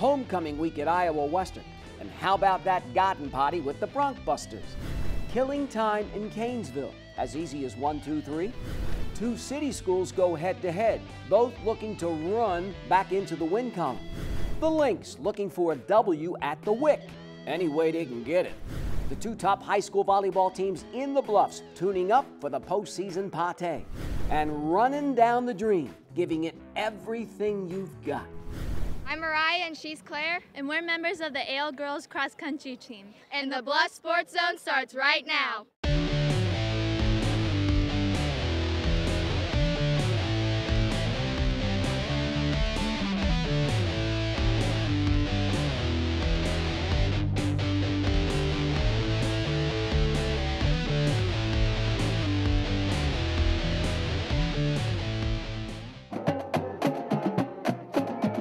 homecoming week at Iowa Western. And how about that garden party with the Bronkbusters? Killing time in Canesville, as easy as 1, 2, 3. Two city schools go head-to-head, both looking to run back into the win column. The Lynx looking for a W at the Wick, any way they can get it. The two top high school volleyball teams in the Bluffs tuning up for the postseason party. And running down the dream, giving it everything you've got. I'm Mariah and she's Claire, and we're members of the Ale Girls Cross Country team. And the Bluffs Sports Zone starts right now.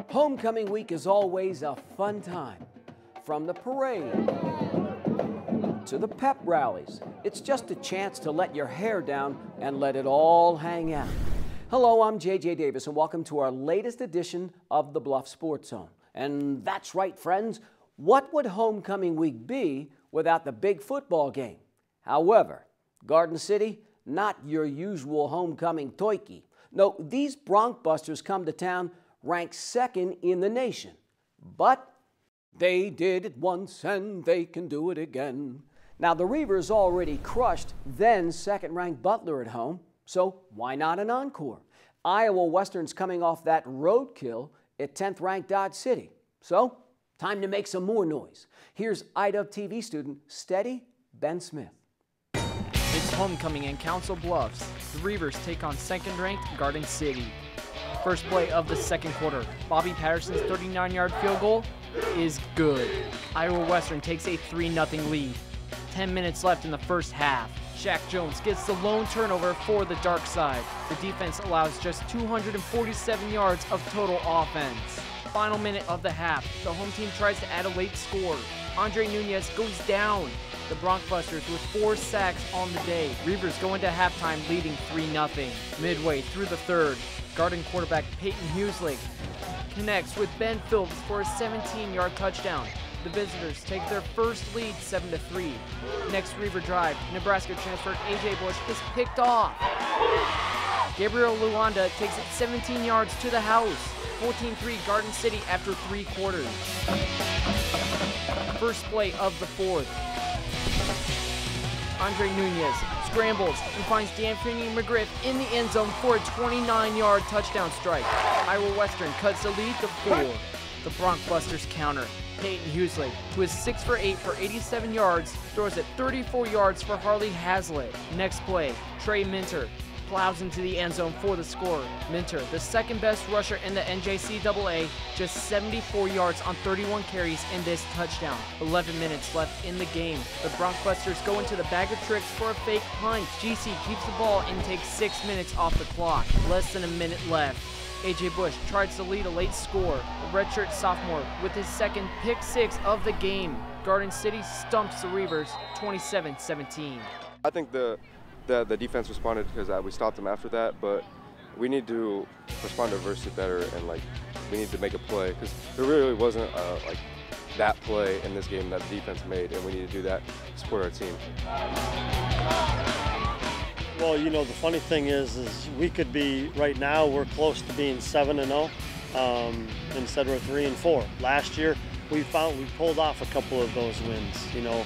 Homecoming week is always a fun time. From the parade to the pep rallies, it's just a chance to let your hair down and let it all hang out. Hello, I'm JJ Davis, and welcome to our latest edition of the Bluff Sports Zone. And that's right, friends, what would homecoming week be without the big football game? However, Garden City, not your usual homecoming toiki. No, these Bronkbusters come to town ranked second in the nation. But they did it once and they can do it again. Now, the Reavers already crushed then second-ranked Butler at home, so why not an encore? Iowa Western's coming off that roadkill at 10th-ranked Dodge City. So, time to make some more noise. Here's IWTV student Steady Ben Smith. It's homecoming in Council Bluffs. The Reavers take on second-ranked Garden City. First play of the second quarter. Bobby Patterson's 39-yard field goal is good. Iowa Western takes a 3-0 lead. 10 minutes left in the first half. Shaq Jones gets the lone turnover for the dark side. The defense allows just 247 yards of total offense. Final minute of the half. The home team tries to add a late score. Andre Nunez goes down. The Bronkbusters with 4 sacks on the day. Reavers go into halftime leading 3-0. Midway through the third, Garden quarterback Peyton Hugheslick connects with Ben Phillips for a 17-yard touchdown. The visitors take their first lead 7-3. Next Reaver drive, Nebraska transfer A.J. Bush is picked off. Gabriel Luanda takes it 17 yards to the house. 14-3 Garden City after 3 quarters. First play of the fourth. Andre Nunez scrambles and finds D'Anthony McGriff in the end zone for a 29-yard touchdown strike. Iowa Western cuts the lead to 4. The Bronkbusters counter. Peyton Hugheslick, who is 6 for 8 for 87 yards, throws it 34 yards for Harley Hazlitt. Next play, Trey Minter plows into the end zone for the score. Minter, the second best rusher in the NJCAA, just 74 yards on 31 carries in this touchdown. 11 minutes left in the game. The Bronkbusters go into the bag of tricks for a fake punt. GC keeps the ball and takes 6 minutes off the clock. Less than a minute left. A.J. Bush tries to lead a late score. A redshirt sophomore with his second pick 6 of the game. Garden City stumps the Reavers 27-17. I think the defense responded because we stopped them after that, but we need to respond to adversity better, and we need to make a play because there really wasn't that play in this game that the defense made, and we need to do that to support our team. Well, you know, the funny thing is we could be, right now, we're close to being 7-0 instead we're 3-4. Last year, we pulled off a couple of those wins, you know,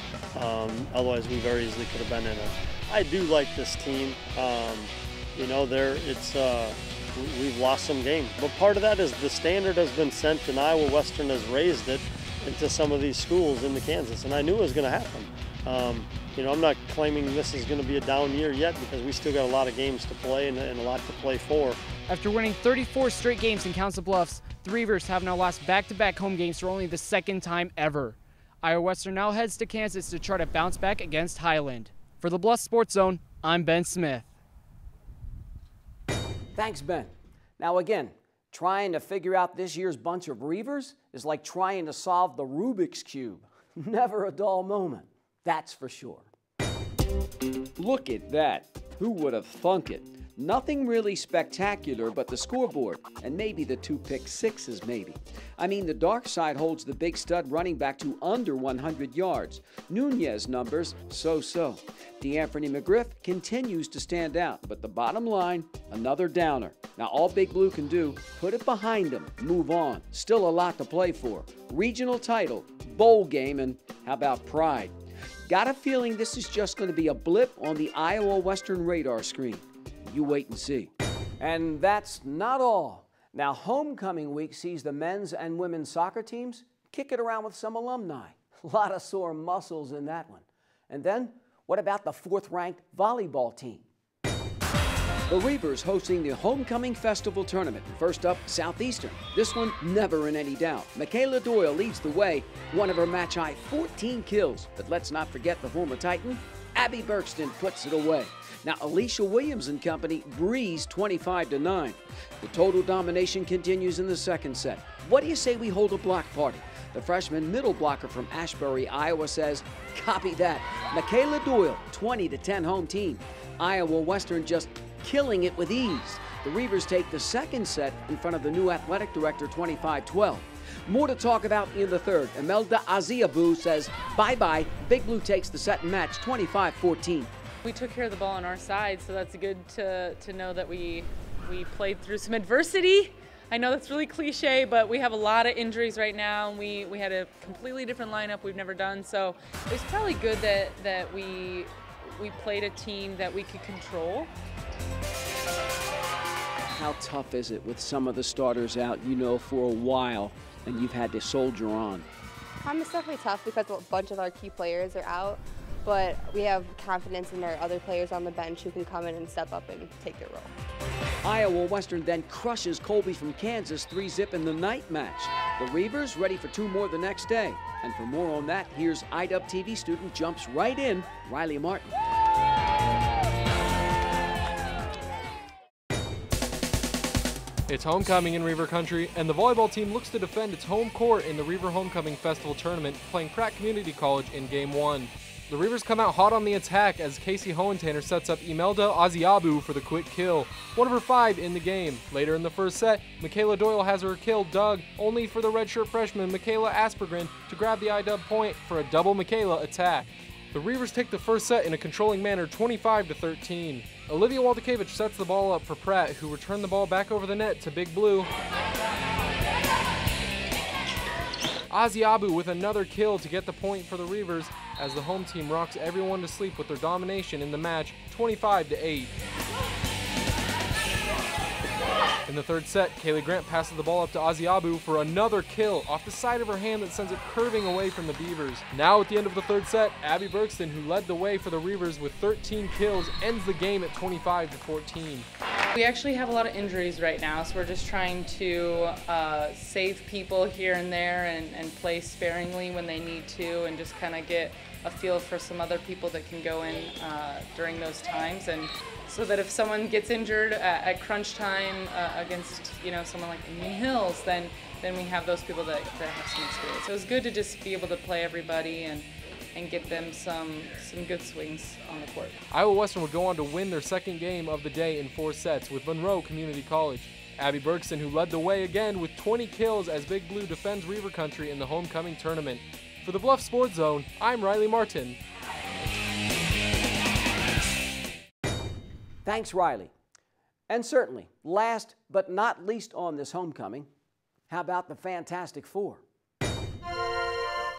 otherwise we very easily could have been in it. I do like this team. You know, we've lost some games, but part of that is the standard has been sent, and Iowa Western has raised it into some of these schools in Kansas, and I knew it was going to happen. You know, I'm not claiming this is going to be a down year yet because we still got a lot of games to play and a lot to play for. After winning 34 straight games in Council Bluffs, the Reavers have now lost back-to-back home games for only the second time ever. Iowa Western now heads to Kansas to try to bounce back against Highland. For the Bluffs Sports Zone, I'm Ben Smith. Thanks, Ben. Now again, trying to figure out this year's bunch of Reavers is like trying to solve the Rubik's Cube. Never a dull moment, that's for sure. Look at that. Who would have thunk it? Nothing really spectacular but the scoreboard, and maybe the 2 pick sixes maybe. I mean, the dark side holds the big stud running back to under 100 yards. Nunez numbers, so-so. D'Anthony McGriff continues to stand out, but the bottom line, another downer. Now, all Big Blue can do, put it behind them, move on. Still a lot to play for. Regional title, bowl game, and how about pride? Got a feeling this is just going to be a blip on the Iowa Western radar screen. You wait and see. And that's not all. Now, homecoming week sees the men's and women's soccer teams kick it around with some alumni. A lot of sore muscles in that one. And then, what about the 4th-ranked volleyball team? The Reavers hosting the Homecoming Festival Tournament. First up, Southeastern. This one never in any doubt. Michaela Doyle leads the way, one of her match-high 14 kills. But let's not forget the former Titan, Abby Berkston puts it away. Now, Alicia Williams and company breeze 25-9. The total domination continues in the second set. What do you say we hold a block party? The freshman middle blocker from Ashbury, Iowa says, copy that. Michaela Doyle, 20-10 home team. Iowa Western just killing it with ease. The Reavers take the second set in front of the new athletic director, 25-12. More to talk about in the third. Imelda Aziabu says, bye-bye. Big Blue takes the set and match, 25-14. We took care of the ball on our side, so that's good to know that we played through some adversity. I know that's really cliche, but we have a lot of injuries right now, and we had a completely different lineup we've never done, so it's probably good that we played a team that we could control. How tough is it with some of the starters out, for a while, and you've had to soldier on? It's definitely tough because a bunch of our key players are out, but we have confidence in our other players on the bench who can come in and step up and take their role. Iowa Western then crushes Colby from Kansas 3-zip in the night match. The Reavers ready for 2 more the next day. And for more on that, here's IDUB TV student jumps right in, Riley Martin. It's homecoming in Reaver Country, and the volleyball team looks to defend its home court in the Reaver Homecoming Festival Tournament, playing Pratt Community College in Game 1. The Reavers come out hot on the attack as Casey Hohentanner sets up Imelda Aziabu for the quick kill, one of her 5 in the game. Later in the first set, Michaela Doyle has her kill dug, only for the redshirt freshman Michaela Aspergren to grab the IDUB point for a double Michaela attack. The Reavers take the first set in a controlling manner, 25-13. Olivia Waldakevich sets the ball up for Pratt, who returned the ball back over the net to Big Blue. Aziabu with another kill to get the point for the Reavers as the home team rocks everyone to sleep with their domination in the match, 25-8. In the third set, Kaylee Grant passes the ball up to Aziabu for another kill off the side of her hand that sends it curving away from the Beavers. Now at the end of the third set, Abby Berkston, who led the way for the Reavers with 13 kills, ends the game at 25-14. We actually have a lot of injuries right now, so we're just trying to save people here and there and play sparingly when they need to, and just kind of get a feel for some other people that can go in during those times, and so that if someone gets injured at crunch time against someone like Indian Hills, then we have those people that have some experience. So it's good to just be able to play everybody and get them some good swings on the court. Iowa Western would go on to win their second game of the day in 4 sets with Monroe Community College. Abby Bergson, who led the way again with 20 kills as Big Blue defends Reaver Country in the homecoming tournament. For the Bluffs Sports Zone, I'm Riley Martin. Thanks, Riley. And certainly, last but not least on this homecoming, how about the Fantastic Four?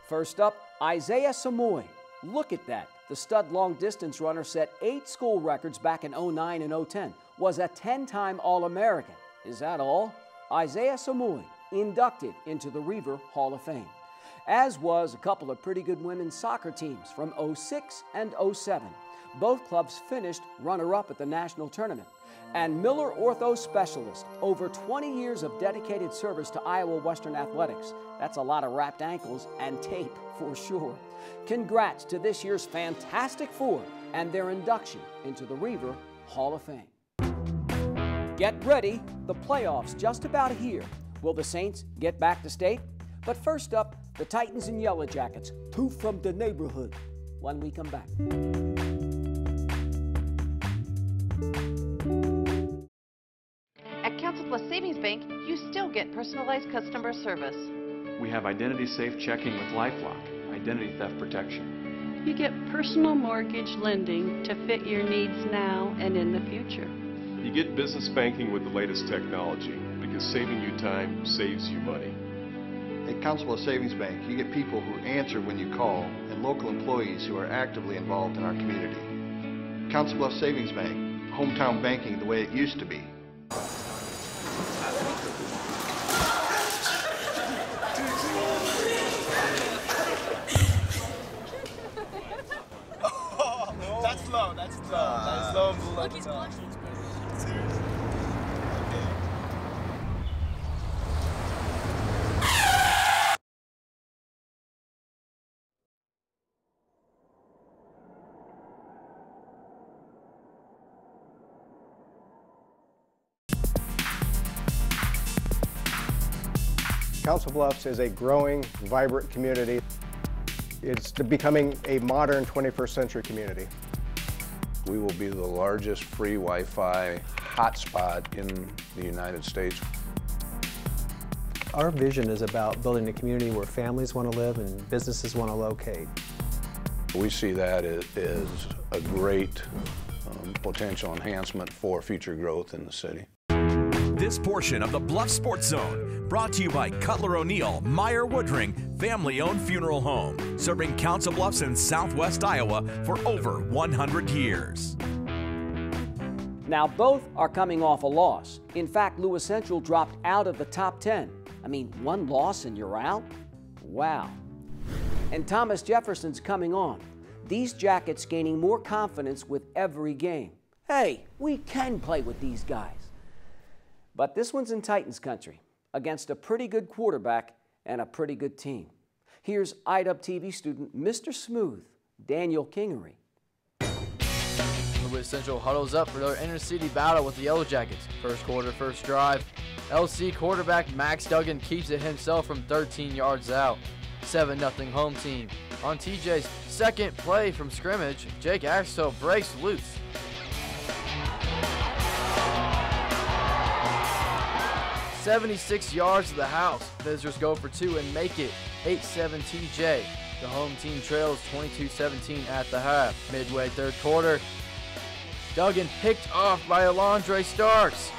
First up, Isaiah Samoy. Look at that. The stud long-distance runner set 8 school records back in 09 and 010, was a 10-time All-American. Is that all? Isaiah Samoy inducted into the Reaver Hall of Fame, as was a couple of pretty good women's soccer teams from 06 and 07. Both clubs finished runner-up at the national tournament. And Miller Ortho Specialist, over 20 years of dedicated service to Iowa Western athletics. That's a lot of wrapped ankles and tape for sure. Congrats to this year's Fantastic Four and their induction into the Reaver Hall of Fame. Get ready, the playoffs just about here. Will the Saints get back to state? But first up, the Titans and Yellow Jackets, 2 from the neighborhood, when we come back. get personalized customer service. We have identity-safe checking with LifeLock, identity theft protection. You get personal mortgage lending to fit your needs now and in the future. You get business banking with the latest technology because saving you time saves you money. At Council Bluffs Savings Bank, you get people who answer when you call and local employees who are actively involved in our community. Council Bluffs Savings Bank, hometown banking the way it used to be. That's low, that's low. That's low and below. Seriously. Council Bluffs is a growing, vibrant community. It's becoming a modern 21st century community. We will be the largest free Wi-Fi hotspot in the United States. Our vision is about building a community where families want to live and businesses want to locate. We see that as a great potential enhancement for future growth in the city. This portion of the Bluffs Sports Zone brought to you by Cutler O'Neill, Meyer Woodring, family-owned funeral home, serving Council Bluffs in southwest Iowa for over 100 years. Now, both are coming off a loss. In fact, Lewis Central dropped out of the top 10. I mean, one loss and you're out? Wow. And Thomas Jefferson's coming on. These Jackets gaining more confidence with every game. Hey, we can play with these guys. But this one's in Titans country against a pretty good quarterback and a pretty good team. Here's IWTV student Mr. Smooth, Daniel Kingery. Lewis Central huddles up for their inter-city battle with the Yellow Jackets. First quarter, first drive. LC quarterback Max Duggan keeps it himself from 13 yards out. 7-0 home team. On TJ's second play from scrimmage, Jake Axtell breaks loose. 76 yards to the house. Visitors go for 2 and make it 8-7 TJ. The home team trails 22-17 at the half. Midway third quarter, Duggan picked off by Alondre Starks.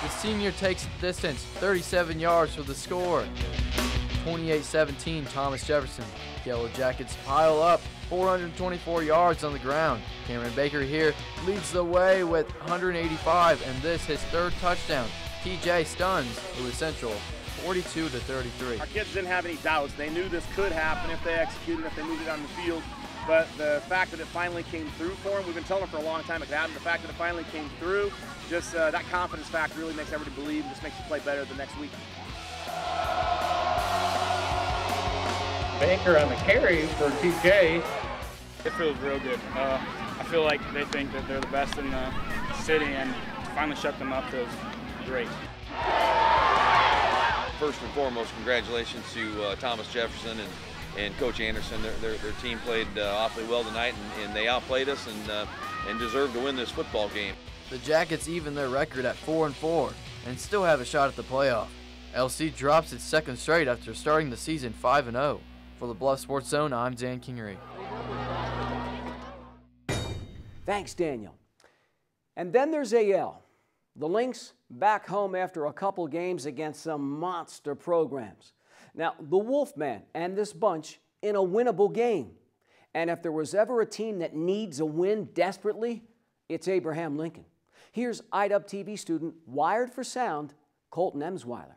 The senior takes distance, 37 yards for the score. 28-17 Thomas Jefferson. Yellow Jackets pile up 424 yards on the ground. Cameron Baker here leads the way with 185, and this his third touchdown. TJ stuns Lewis Central 42-33. Our kids didn't have any doubts. They knew this could happen if they executed, if they moved it on the field. But the fact that it finally came through for them, we've been telling them for a long time it could happen. The fact that it finally came through, just that confidence factor really makes everybody believe and just makes you play better the next week. Baker on the carry for TJ. It feels real good. I feel like they think that they're the best in the city, and to finally shut them up feels great. First and foremost, congratulations to Thomas Jefferson and Coach Anderson. Their team played awfully well tonight, and they outplayed us and deserved to win this football game. The Jackets even their record at 4-4 and still have a shot at the playoff. LC drops its second straight after starting the season 5-0. For the Bluffs Sports Zone, I'm Dan Kingery. Thanks, Daniel. And then there's AL. The Lynx back home after a couple games against some monster programs. Now, the Wolfman and this bunch in a winnable game. And if there was ever a team that needs a win desperately, it's Abraham Lincoln. Here's IWTV student, Wired for Sound, Colton Emsweiler.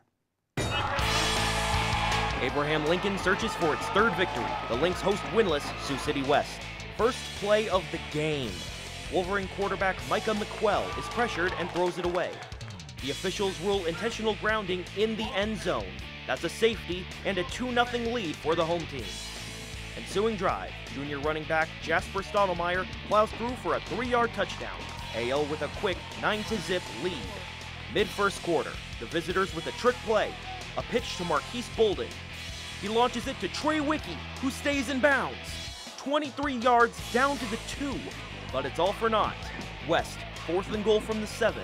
Abraham Lincoln searches for its third victory. The Lynx host winless Sioux City West. First play of the game. Wolverine quarterback Micah McQuell is pressured and throws it away. The officials rule intentional grounding in the end zone. That's a safety and a 2-0 lead for the home team. Ensuing drive, junior running back Jasper Stottlemyre plows through for a 3-yard touchdown. AL with a quick 9-0 lead. Mid-first quarter, the visitors with a trick play. A pitch to Marquise Bolden. He launches it to Trey Wicke, who stays in bounds. 23 yards down to the 2, but it's all for naught. West, 4th and goal from the 7.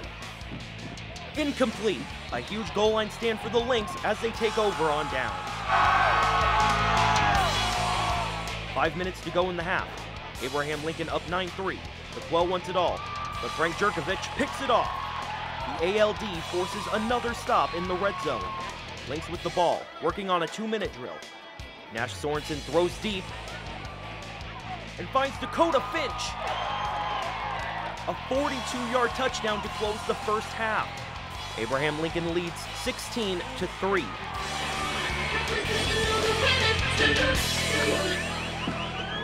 Incomplete. A huge goal line stand for the Lynx as they take over on down. 5 minutes to go in the half. Abraham Lincoln up 9-3. McQuell wants it all, but Frank Jerkovich picks it off. The ALD forces another stop in the red zone. Lynx with the ball, working on a 2-minute drill. Nash Sorensen throws deep and finds Dakota Finch. A 42-yard touchdown to close the first half. Abraham Lincoln leads 16-3.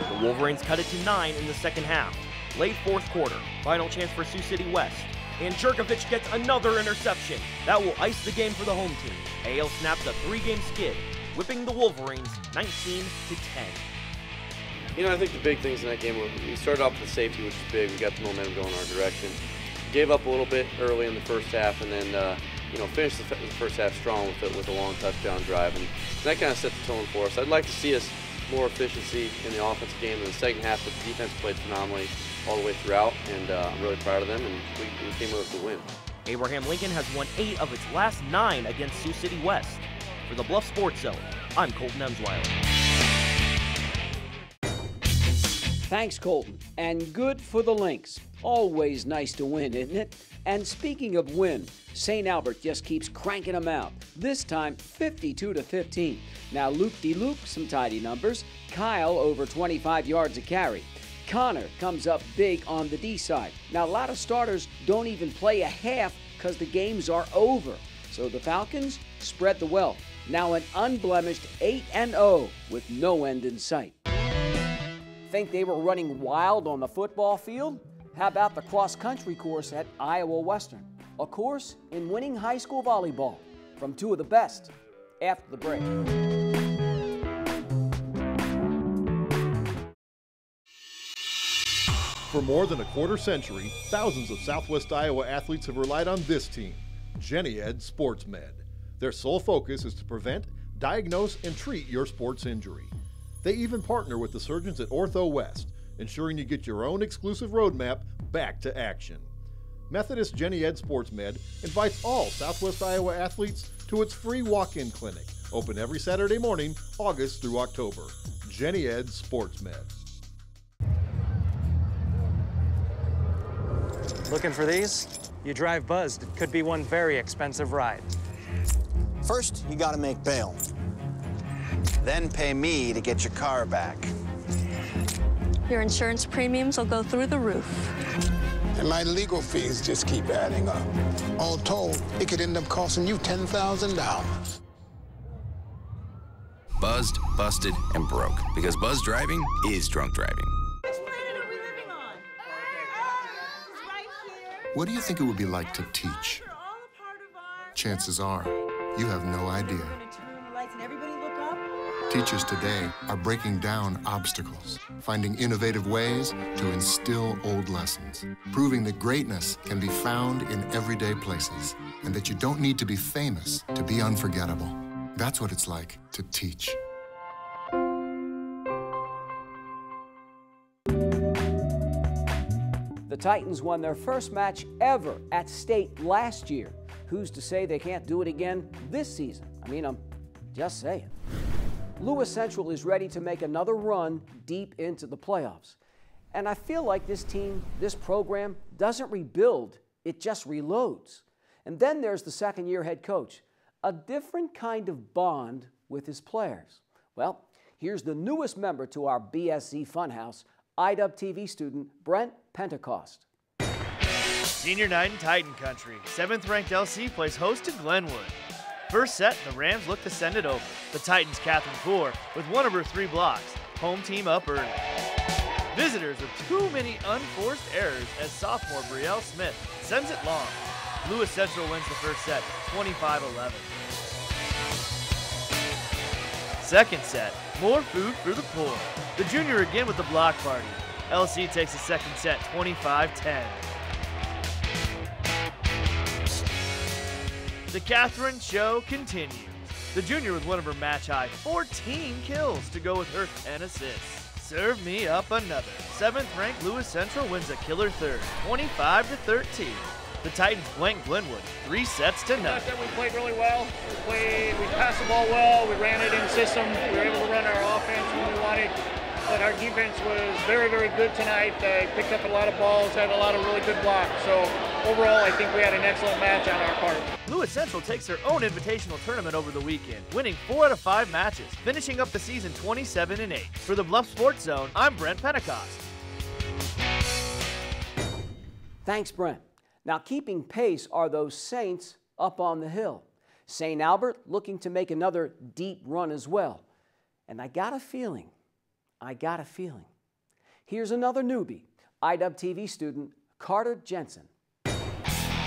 The Wolverines cut it to 9 in the second half. Late fourth quarter, final chance for Sioux City West. And Jerkovich gets another interception. That will ice the game for the home team. AL snaps a 3-game skid, whipping the Wolverines 19-10. You know, I think the big things in that game were we started off with the safety, which is big. We got the momentum going our direction. Gave up a little bit early in the first half, and then finished the first half strong with a long touchdown drive, and that kind of set the tone for us. I'd like to see us more efficiency in the offensive game in the second half, but the defense played phenomenally all the way throughout, and I'm really proud of them, and we came out with the win. Abraham Lincoln has won 8 of its last 9 against Sioux City West. For the Bluff Sports Zone, I'm Colton Emsweiler. Thanks, Colton. And good for the Lynx. Always nice to win, isn't it? And speaking of win, St. Albert just keeps cranking them out. This time, 52-15. Now, Luke, some tidy numbers. Kyle over 25 yards a carry. Connor comes up big on the D side. Now, a lot of starters don't even play a half because the games are over. So the Falcons spread the wealth. Now an unblemished 8-0 with no end in sight. Think they were running wild on the football field? How about the cross-country course at Iowa Western? A course in winning high school volleyball from 2 of the best after the break. For more than a quarter century, thousands of Southwest Iowa athletes have relied on this team, GeniEd Sports Med. Their sole focus is to prevent, diagnose, and treat your sports injury. They even partner with the surgeons at Ortho West, ensuring you get your own exclusive roadmap back to action. Methodist GeniEd Sports Med invites all Southwest Iowa athletes to its free walk-in clinic, open every Saturday morning, August through October. GeniEd Sports Med. Looking for these? You drive buzzed. It could be one very expensive ride. First, you gotta make bail. Then pay me to get your car back. Your insurance premiums will go through the roof. And my legal fees just keep adding up. All told, it could end up costing you $10,000. Buzzed, busted, and broke. Because buzz driving is drunk driving. What do you think it would be like to teach? Chances are, you have no idea. Teachers today are breaking down obstacles, finding innovative ways to instill old lessons, proving that greatness can be found in everyday places, and that you don't need to be famous to be unforgettable. That's what it's like to teach. The Titans won their first match ever at state last year. Who's to say they can't do it again this season? I mean, I'm just saying. Lewis Central is ready to make another run deep into the playoffs. And I feel like this team, this program, doesn't rebuild, it just reloads. And then there's the second-year head coach, a different kind of bond with his players. Well, here's the newest member to our BSC Funhouse, IDUB TV student Brent Pentecost. Senior night in Titan Country. 7th-ranked LC plays host to Glenwood. First set, the Rams look to send it over. The Titans' Catherine Poore with one of her 3 blocks. Home team up early. Visitors with too many unforced errors as sophomore Brielle Smith sends it long. Lewis Central wins the first set, 25-11. Second set, more food for the poor. The junior again with the block party. LC takes the second set, 25-10. The Catherine show continues. The junior with one of her match-high 14 kills to go with her 10 assists. Serve me up another. 7th-ranked Lewis Central wins a killer third, 25-13. The Titans blanked Glenwood 3 sets to I none. thought that we played really well. We passed the ball well. We ran it in system. We were able to run our offense when we wanted. But our defense was very, very good tonight. They picked up a lot of balls, had a lot of really good blocks. So overall, I think we had an excellent match on our part. Lewis Central takes their own invitational tournament over the weekend, winning 4 out of 5 matches, finishing up the season 27-8. For the Bluff Sports Zone, I'm Brent Pentecost. Thanks, Brent. Now, keeping pace are those Saints up on the hill. St. Albert looking to make another deep run as well. And I got a feeling. Here's another newbie, IDub TV student Carter Jensen.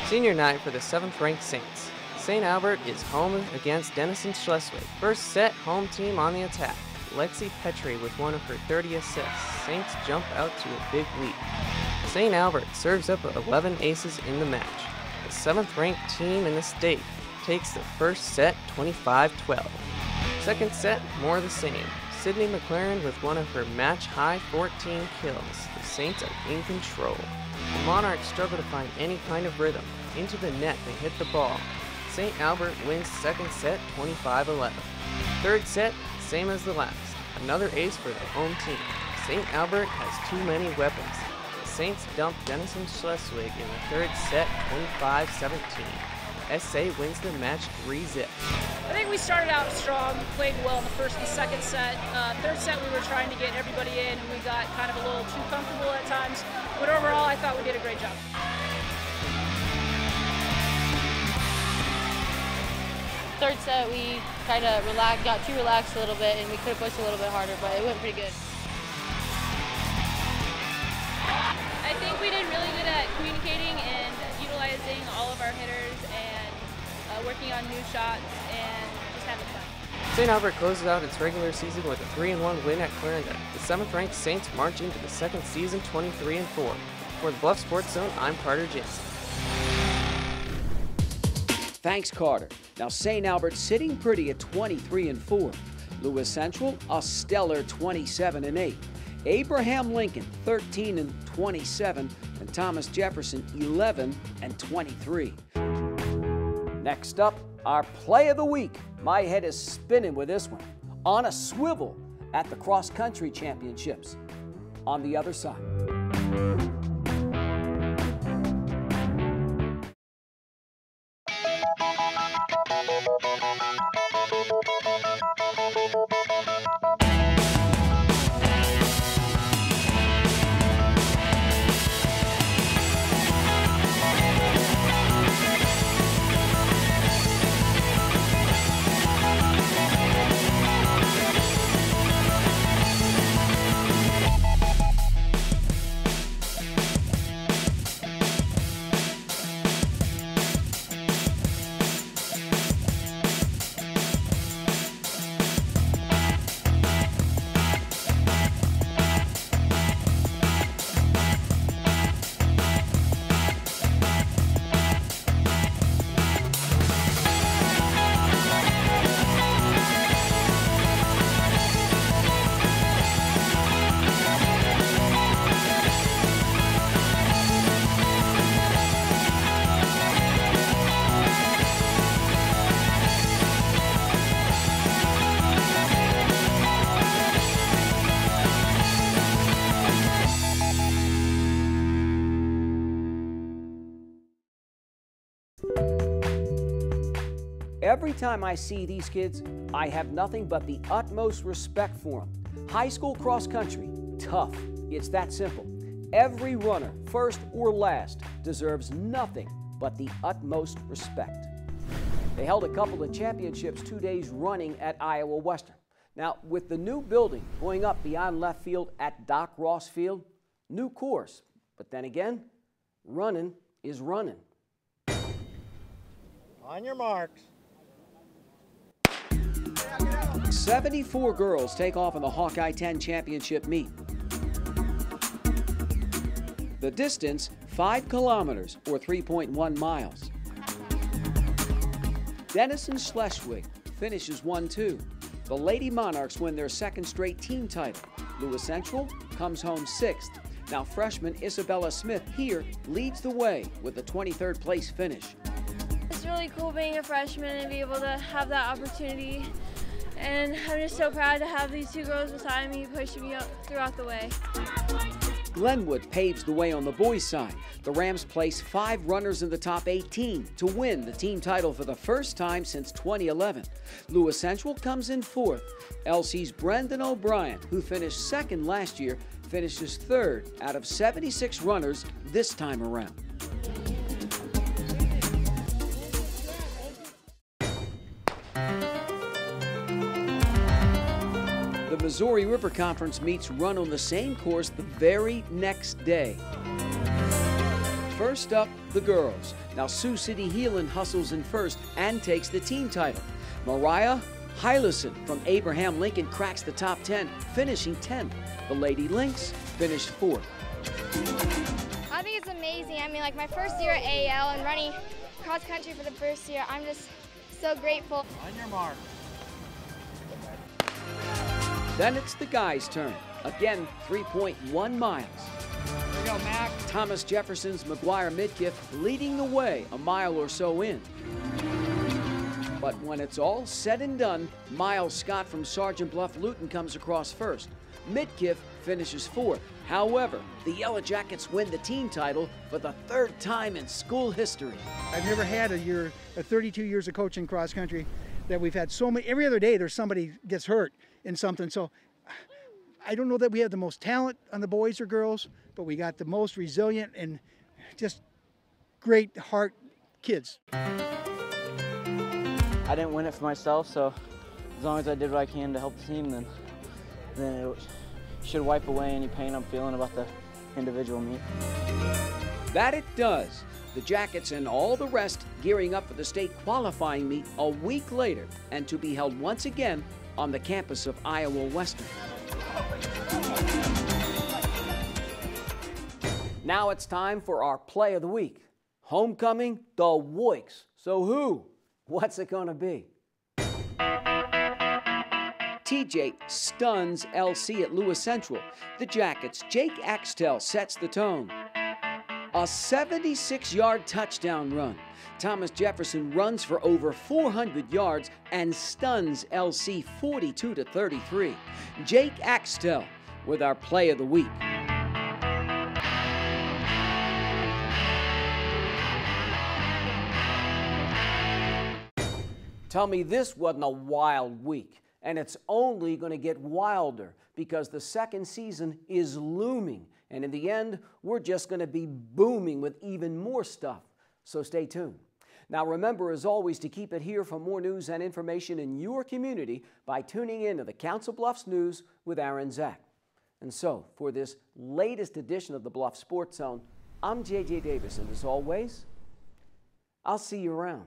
Senior night for the 7th-ranked Saints. St. Albert is home against Denison Schleswig. First set, home team on the attack. Lexi Petrie with one of her 30 assists. Saints jump out to a big lead. St. Albert serves up 11 aces in the match. The 7th-ranked team in the state takes the first set 25-12. Second set, more the same. Sydney McLaren with one of her match-high 14 kills. The Saints are in control. The Monarchs struggle to find any kind of rhythm. Into the net, they hit the ball. St. Albert wins second set 25-11. Third set, same as the last. Another ace for the home team. St. Albert has too many weapons. The Saints dump Denison Schleswig in the third set 25-17. SA wins the match 3-zip. I think we started out strong, played well in the first and second set. Third set we were trying to get everybody in and we got kind of a little too comfortable at times. But overall I thought we did a great job. Third set we kind of got too relaxed a little bit and we could have pushed a little bit harder, but it went pretty good. I think we did really good at communicating and utilizing all of our hitters and working on new shots and just having fun. St. Albert closes out its regular season with a 3-1 win at Clarendon. The 7th-ranked Saints march into the second season 23-4. For the Bluff Sports Zone, I'm Carter Jensen. Thanks, Carter. Now, St. Albert sitting pretty at 23-4. Lewis Central, a stellar 27-8. Abraham Lincoln, 13-27, and Thomas Jefferson, 11-23. Next up, our play of the week. My head is spinning with this one. On a swivel at the cross-country championships. On the other side. Every time I see these kids, I have nothing but the utmost respect for them. High school cross country, tough. It's that simple. Every runner, first or last, deserves nothing but the utmost respect. They held a couple of championships 2 days running at Iowa Western. Now, with the new building going up beyond left field at Doc Ross Field, new course. But then again, running is running. On your marks. 74 girls take off in the Hawkeye 10 championship meet. The distance, 5 kilometers or 3.1 miles. Denison Schleswig finishes 1-2. The Lady Monarchs win their second straight team title. Lewis Central comes home 6th. Now freshman Isabella Smith here leads the way with a 23rd place finish. It's really cool being a freshman and be able to have that opportunity. And I'm just so proud to have these two girls beside me pushing me up throughout the way. Glenwood paves the way on the boys' side. The Rams place 5 runners in the top 18 to win the team title for the first time since 2011. Lewis Central comes in 4th. LC's Brendan O'Brien, who finished 2nd last year, finishes 3rd out of 76 runners this time around. The Missouri River Conference meets run on the same course the very next day. First up, the girls. Now Sioux City Heelan hustles in first and takes the team title. Mariah Hyluson from Abraham Lincoln cracks the top 10, finishing 10th. The Lady Lynx finished 4th. I think it's amazing. I mean, like my first year at AL and running cross country for the first year, I'm just so grateful. On your mark. Then it's the guys' turn. Again, 3.1 miles. Here we go, Mac. Thomas Jefferson's McGuire Midkiff leading the way a mile or so in. But when it's all said and done, Miles Scott from Sergeant Bluff Luton comes across first. Midkiff finishes 4th. However, the Yellow Jackets win the team title for the 3rd time in school history. I've never had a year, 32 years of coaching cross country, that we've had so many. Every other day there's somebody gets hurt in something. So I don't know that we have the most talent on the boys or girls, but we got the most resilient and just great heart kids. I didn't win it for myself, so as long as I did what I can to help the team, then it should wipe away any pain I'm feeling about the individual meet. That it does. The Jackets and all the rest gearing up for the state qualifying meet a week later and to be held once again on the campus of Iowa Western. Now it's time for our play of the week. Homecoming, the Woiks. So who? What's it gonna be? TJ stuns LC at Lewis Central. The Jackets' Jake Axtell sets the tone. A 76-yard touchdown run. Thomas Jefferson runs for over 400 yards and stuns LC 42-33. Jake Axtell with our play of the week. Tell me this wasn't a wild week, and it's only going to get wilder because the second season is looming. And in the end, we're just going to be booming with even more stuff. So stay tuned. Now remember, as always, to keep it here for more news and information in your community by tuning in to the Council Bluffs News with Aaron Zach. And so, for this latest edition of the Bluff Sports Zone, I'm J.J. Davis, and as always, I'll see you around.